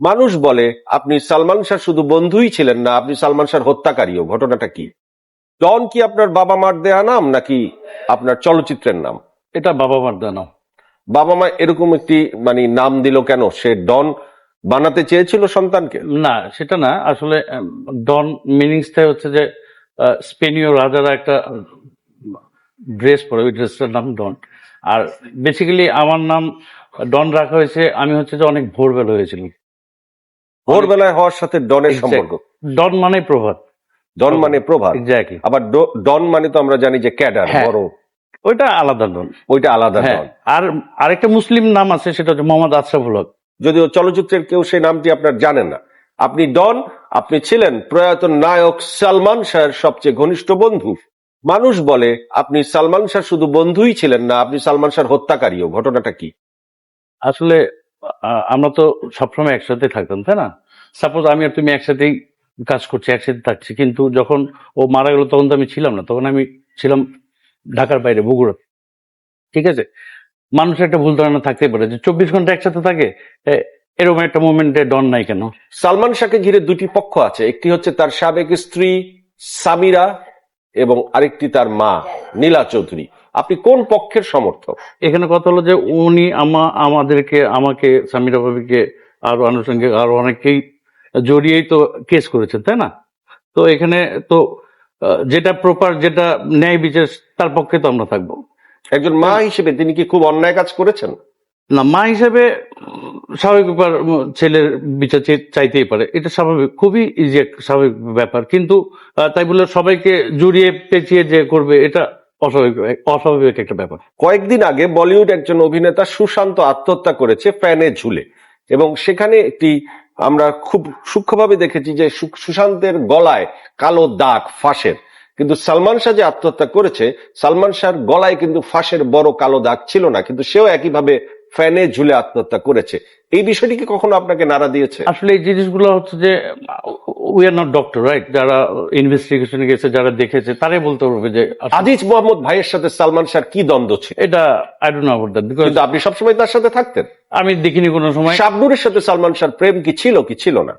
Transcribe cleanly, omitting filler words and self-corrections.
মানুষ বলে আপনি সালমান শাহ শুধু বন্ধুই ছিলেন না, আপনি সালমান শাহর হত্যাকারীও। ঘটনাটা কি? ডন কি আপনার বাবা মার দেয়া নাম নাকি আপনার চলচ্চিত্রের নাম? এটা বাবা মার দেওয়া নাম। বাবা মা এরকম একটি নাম দিল কেন? সে ডন বানাতে চেয়েছিল সন্তানকে? না, সেটা না। আসলে ডন মিনিংসটাই হচ্ছে যে স্পেনীয় রাজারা একটা ড্রেস পরে, ওই ড্রেসটার নাম ডন। আর বেসিক্যালি আমার নাম ডন রাখা হয়েছে, আমি হচ্ছে যে অনেক ভোরবেলা হয়েছিল। ভোরবেলায় হওয়ার সাথে ডনের সম্পর্ক? ডন মানে প্রভাত। ডন মানে প্রভাত। এক্স্যাক্টলি। আবার ডন মানে তো আমরা জানি যে ক্যাডার, হ্যাঁ। বড়। ওইটা আলাদা ডন। ওইটা আলাদা হ্যাঁ। ডন। আর আরেকটা মুসলিম নাম আছে, সেটা হচ্ছে মোহাম্মদ আশরাফুল হক। যদিও চলচ্চিত্রের কেউ সেই নামটি আপনার জানেন না। আপনি ডন, আপনি ছিলেন প্রয়াত নায়ক সালমান শাহের সবচেয়ে ঘনিষ্ঠ বন্ধু। মানুষ বলে আপনি সালমান শাহ শুধু বন্ধুই ছিলেন না, আপনি সালমান শাহর হত্যাকারীও। ঘটনাটা কি? আসলে আমরা তো সবসময় একসাথে থাকতাম, তাই না? সাপোজ আমি আর তুমি একসাথেই কাজ করছি, একসাথে থাকছি, কিন্তু যখন ও মারা গেল তখন তো আমি ছিলাম না, তখন আমি ছিলাম ঢাকার বাইরে, বগুড়া। ঠিক আছে? মানুষের একটা ভুল ধারণা থাকতেই পারে যে 24 ঘন্টা একসাথে থাকে, এরকম একটা মোমেন্টে ডন নাই কেন? সালমান শাহকে ঘিরে দুটি পক্ষ আছে, একটি হচ্ছে তার সাবেক স্ত্রী সামিরা এবং আরেকটি তার মা নীলা চৌধুরী। আপনি কোন পক্ষের সমর্থক? এখানে কথা হলো যে উনি আমাকে, সামিরা ভাবিকে, আরো আনুষঙ্গিক আরো অনেকেই জড়িয়েই তো কেস করেছেন, তাই না? তো এখানে তো যেটা প্রপার, যেটা ন্যায় বিচার, তার পক্ষে তো আমরা থাকবো। একজন মা হিসেবে তিনি কি খুব অন্যায় কাজ করেছেন? না, মা হিসেবে স্বাভাবিক ব্যাপার, ছেলের বিচার চাইতেই পারে, এটা স্বাভাবিক, খুবই ইজি স্বাভাবিক ব্যাপার। কিন্তু তাই বলে সবাইকে জড়িয়ে পেঁচিয়ে যে করবে, এটা অস্বাভাবিক একটা ব্যাপার। কয়েকদিন আগে বলিউড একজন অভিনেতা সুশান্ত আত্মহত্যা করেছে ফ্যানে ঝুলে, এবং সেখানে একটি আমরা খুব সূক্ষ্মভাবে দেখেছি যে সুশান্তের গলায় কালো দাগ ফাঁসের। কিন্তু সালমান শাহ যে আত্মহত্যা করেছে, সালমান শাহর গলায় কিন্তু ফাঁসের বড় কালো দাগ ছিল না, কিন্তু সেও একইভাবে ফ্যানে ঝুলে আত্মহত্যা করেছে। এই বিষয়টি কি কখনো আপনাকে নাড়া দিয়েছে? আসলে এই জিনিসগুলো হচ্ছে যে we are not doctor, right? যারা ইনভেস্টিগেশনে গেছে, যারা দেখেছে, তারাই বলতে পারবে যে আজিজ মোহাম্মদ ভাইয়ের সাথে সালমান শাহর কি দ্বন্দ্ব ছিল। এটা I don't know about that, because কিন্তু আপনি সবসময় তার সাথে থাকতেন। আমি দেখিনি কোনো সময়। শাবনূরের সাথে সালমান শাহর প্রেম কি ছিল না?